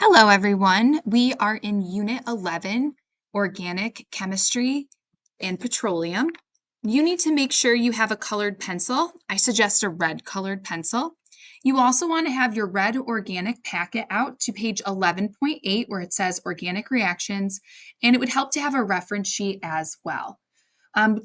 Hello, everyone. We are in Unit 11, Organic Chemistry and Petroleum. You need to make sure you have a colored pencil. I suggest a red colored pencil. You also want to have your red organic packet out to page 11.8 where it says Organic Reactions, and it would help to have a reference sheet as well.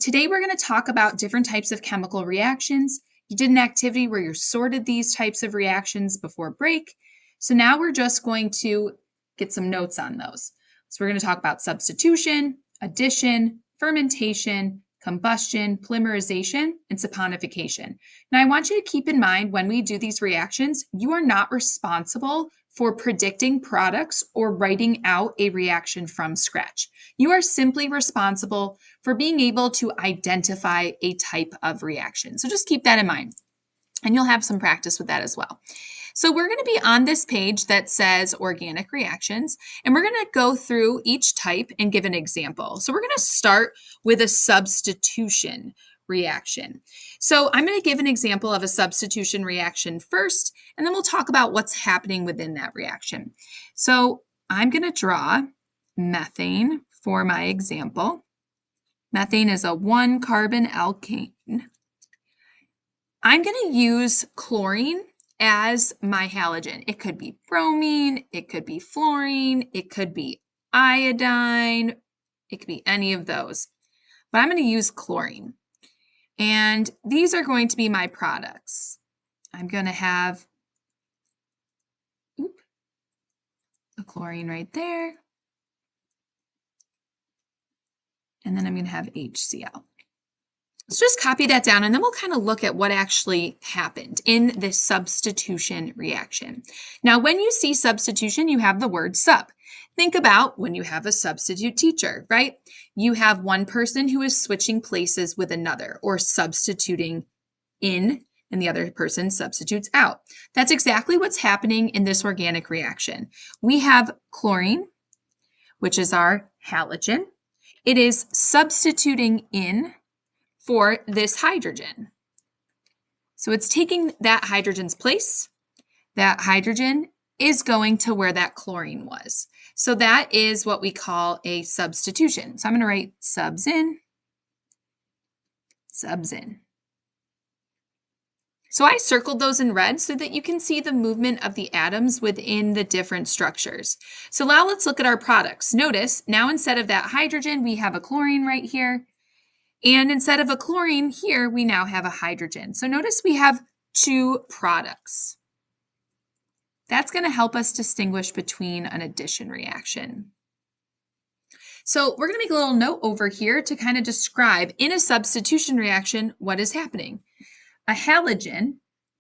Today we're going to talk about different types of chemical reactions. You did an activity where you sorted these types of reactions before break. So now we're just going to get some notes on those. So we're going to talk about substitution, addition, fermentation, combustion, polymerization, and saponification. Now I want you to keep in mind when we do these reactions, you are not responsible for predicting products or writing out a reaction from scratch. You are simply responsible for being able to identify a type of reaction. So just keep that in mind, and you'll have some practice with that as well. So we're going to be on this page that says organic reactions, and we're going to go through each type and give an example. So we're going to start with a substitution reaction. So I'm going to give an example of a substitution reaction first, and then we'll talk about what's happening within that reaction. So I'm going to draw methane for my example. Methane is a 1-carbon alkane. I'm going to use chlorine as my halogen. It could be bromine, it could be fluorine, it could be iodine, it could be any of those. But I'm going to use chlorine. And these are going to be my products. I'm going to have a chlorine right there. And then I'm going to have HCl. Let's just copy that down, and then we'll kind of look at what actually happened in this substitution reaction. Now, when you see substitution, you have the word sub. Think about when you have a substitute teacher, right? You have one person who is switching places with another or substituting in, and the other person substitutes out. That's exactly what's happening in this organic reaction. We have chlorine, which is our halogen. It is substituting in for this hydrogen. So it's taking that hydrogen's place. That hydrogen is going to where that chlorine was. So that is what we call a substitution. So I'm going to write subs in, subs in. So I circled those in red so that you can see the movement of the atoms within the different structures. So now let's look at our products. Notice now instead of that hydrogen, we have a chlorine right here. And instead of a chlorine here, we now have a hydrogen. So notice we have two products. That's going to help us distinguish between an addition reaction. So we're going to make a little note over here to kind of describe in a substitution reaction what is happening. A halogen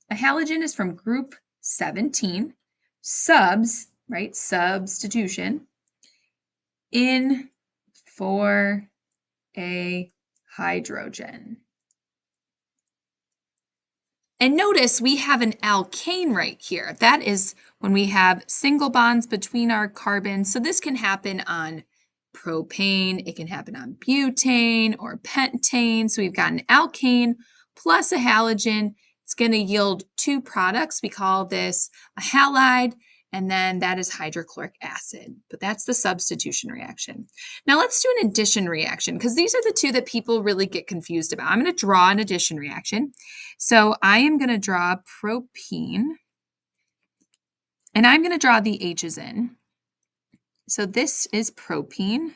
is from group 17, subs, right, substitution, in for a hydrogen. And notice we have an alkane right here. That is when we have single bonds between our carbons. So this can happen on propane, it can happen on butane or pentane. So we've got an alkane plus a halogen. It's going to yield two products. We call this a halide, and then that is hydrochloric acid. But that's the substitution reaction. Now let's do an addition reaction, because these are the two that people really get confused about. I'm going to draw an addition reaction. So I am going to draw propene, and I'm going to draw the H's in. So this is propene.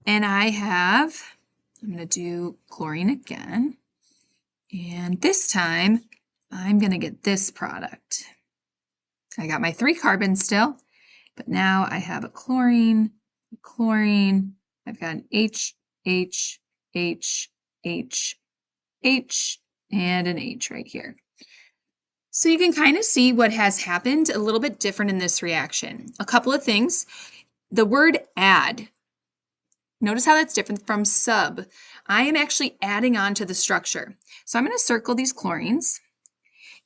And I'm going to do chlorine again. And this time, I'm going to get this product. I got my 3 carbons still, but now I have a chlorine, I've got an H, H, H, H, H, and an H right here. So you can kind of see what has happened a little bit different in this reaction. A couple of things. The word add. Notice how that's different from sub. I am actually adding on to the structure. So I'm going to circle these chlorines,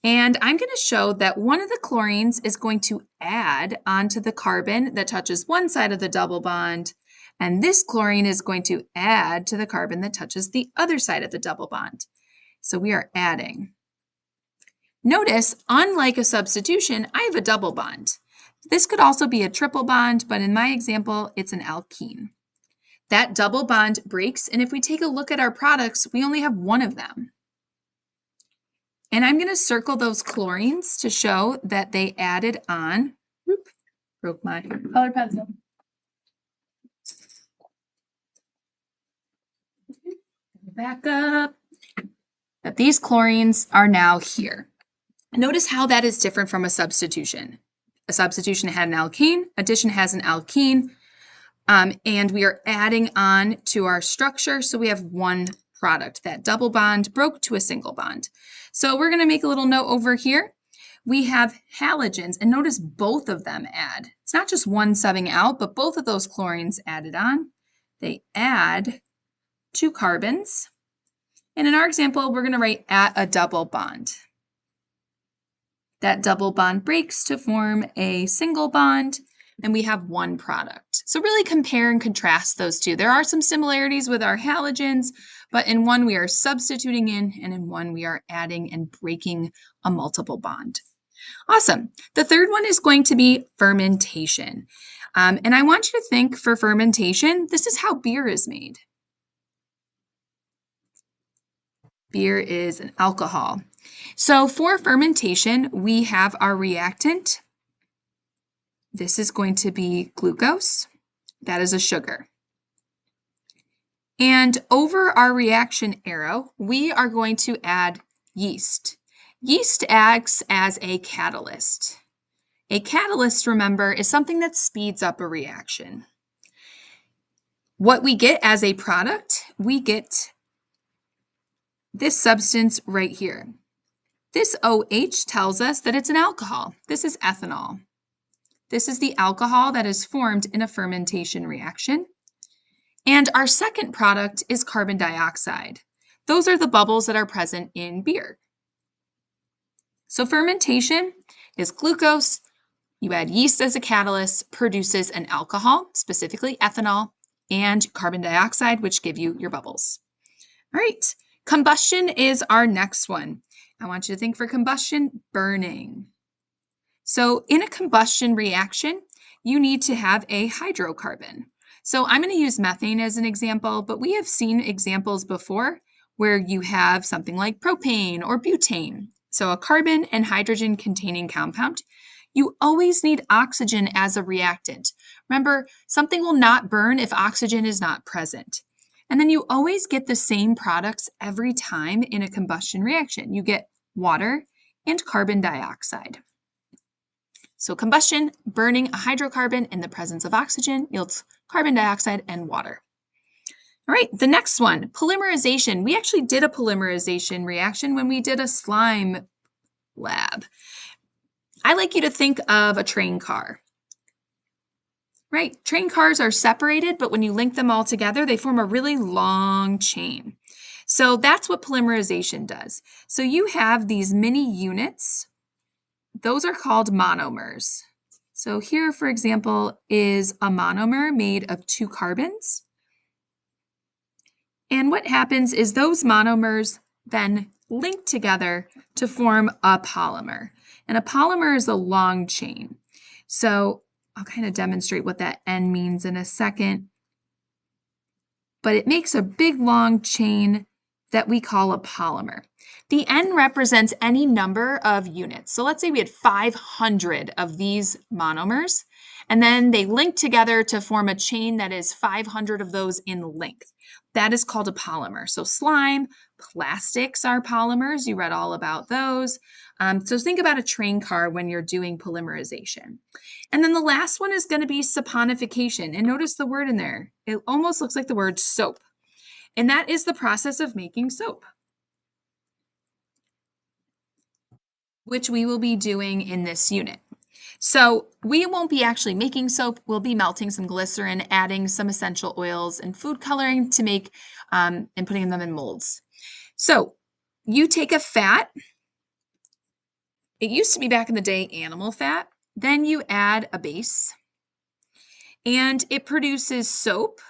and I'm going to show that one of the chlorines is going to add onto the carbon that touches one side of the double bond, and this chlorine is going to add to the carbon that touches the other side of the double bond. So we are adding. Notice, unlike a substitution, I have a double bond. This could also be a triple bond, but in my example, it's an alkene. That double bond breaks, and if we take a look at our products, we only have one of them. And I'm going to circle those chlorines to show that they added on. Whoop, broke my colored pencil. Back up. That these chlorines are now here. Notice how that is different from a substitution. A substitution had an alkane, addition has an alkene, and we are adding on to our structure, so we have one product. That double bond broke to a single bond. So we're going to make a little note over here. We have halogens, and notice both of them add. It's not just one subbing out, but both of those chlorines added on. They add 2 carbons. And in our example, we're going to write at a double bond. That double bond breaks to form a single bond, and we have one product. So really compare and contrast those two. There are some similarities with our halogens, but in one we are substituting in, and in one we are adding and breaking a multiple bond. Awesome. The third one is going to be fermentation. And I want you to think for fermentation, this is how beer is made. Beer is an alcohol. So for fermentation, we have our reactant. This is going to be glucose. That is a sugar. And over our reaction arrow, we are going to add yeast. Yeast acts as a catalyst. A catalyst, remember, is something that speeds up a reaction. What we get as a product, we get this substance right here. This OH tells us that it's an alcohol. This is ethanol. This is the alcohol that is formed in a fermentation reaction. And our second product is carbon dioxide. Those are the bubbles that are present in beer. So fermentation is glucose. You add yeast as a catalyst, produces an alcohol, specifically ethanol, and carbon dioxide, which give you your bubbles. All right, combustion is our next one. I want you to think for combustion, burning. So in a combustion reaction, you need to have a hydrocarbon. So I'm going to use methane as an example, but we have seen examples before where you have something like propane or butane. So a carbon and hydrogen containing compound. You always need oxygen as a reactant. Remember, something will not burn if oxygen is not present. And then you always get the same products every time in a combustion reaction. You get water and carbon dioxide. So combustion, burning a hydrocarbon in the presence of oxygen yields carbon dioxide and water. All right, the next one, polymerization. We actually did a polymerization reaction when we did a slime lab. I like you to think of a train car. Right, train cars are separated, but when you link them all together, they form a really long chain. So that's what polymerization does. So you have these mini units. Those are called monomers. So here, for example, is a monomer made of 2 carbons. And what happens is those monomers then link together to form a polymer. And a polymer is a long chain. So I'll kind of demonstrate what that N means in a second. But it makes a big long chain that we call a polymer. The N represents any number of units. So let's say we had 500 of these monomers, and then they link together to form a chain that is 500 of those in length. That is called a polymer. So slime, plastics are polymers. You read all about those. So think about a train car when you're doing polymerization. And then the last one is going to be saponification. And notice the word in there. It almost looks like the word soap. And that is the process of making soap, which we will be doing in this unit. So we won't be actually making soap. We'll be melting some glycerin, adding some essential oils and food coloring to make and putting them in molds. So you take a fat. It used to be back in the day animal fat. Then you add a base, and it produces soap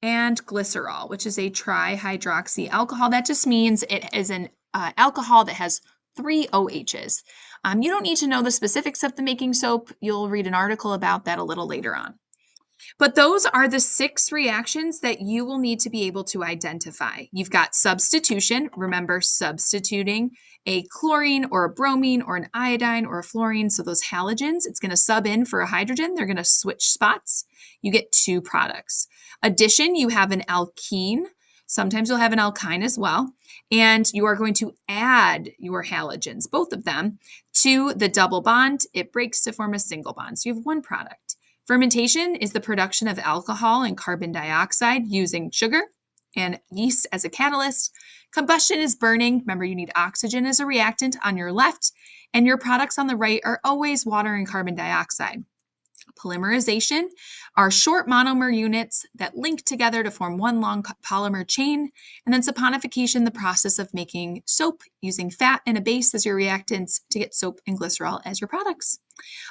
and glycerol, which is a trihydroxy alcohol. That just means it is an alcohol that has 3 OHs. You don't need to know the specifics of the making soap. You'll read an article about that a little later on. But those are the 6 reactions that you will need to be able to identify. You've got substitution. Remember, substituting a chlorine or a bromine or an iodine or a fluorine. So those halogens, it's going to sub in for a hydrogen. They're going to switch spots. You get 2 products. Addition, you have an alkene. Sometimes you'll have an alkyne as well. And you are going to add your halogens, both of them, to the double bond. It breaks to form a single bond. So you have 1 product. Fermentation is the production of alcohol and carbon dioxide using sugar and yeast as a catalyst. Combustion is burning. Remember, you need oxygen as a reactant on your left, and your products on the right are always water and carbon dioxide. Polymerization are short monomer units that link together to form one long polymer chain. And then saponification, the process of making soap using fat and a base as your reactants to get soap and glycerol as your products.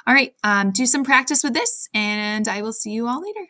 All right, do some practice with this, and I will see you all later.